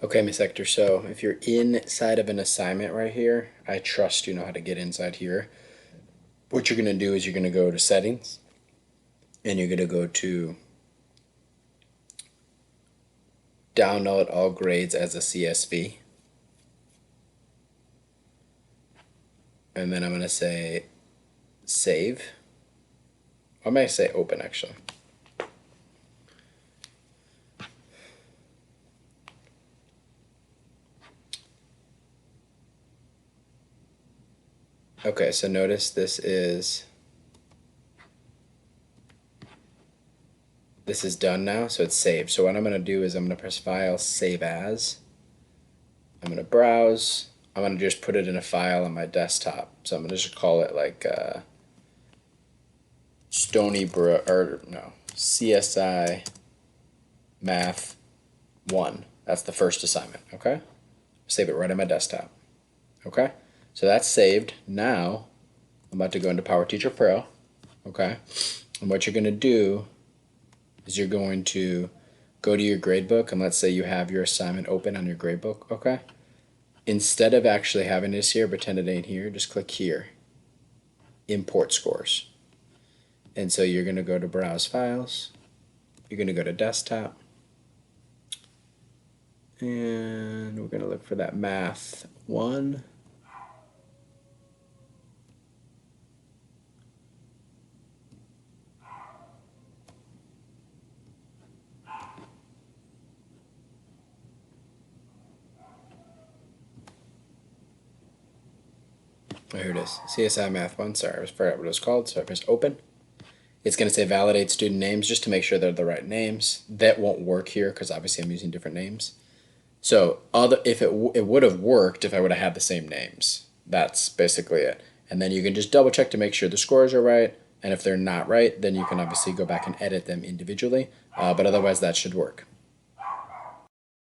Okay, Miss Hector, so if you're inside of an assignment right here, I trust you know how to get inside here. What you're going to do is you're going to go to settings and you're going to go to download all grades as a CSV. And then I'm going to say save. Or I might say open actually. Okay, so notice this is done now, so it's saved. So what I'm going to do is I'm going to press File, Save As. I'm going to browse. I'm going to just put it in a file on my desktop. So I'm going to just call it like Stony Brook, or no, CSI Math 1. That's the first assignment, okay? Save it right on my desktop, okay? So that's saved. Now, I'm about to go into PowerTeacher Pro, okay? And what you're going to do is you're going to go to your gradebook, and let's say you have your assignment open on your gradebook, okay? Instead of actually having this here, pretend it ain't here, just click here, Import Scores. And so you're going to go to Browse Files, you're going to go to Desktop, and we're going to look for that Math 1. Oh, here it is, CSI Math 1, sorry, I forgot what it was called, so I press Open. It's going to say validate student names just to make sure they're the right names. That won't work here because obviously I'm using different names. So if it would have worked if I would have had the same names. That's basically it. And then you can just double check to make sure the scores are right. And if they're not right, then you can obviously go back and edit them individually. But otherwise that should work.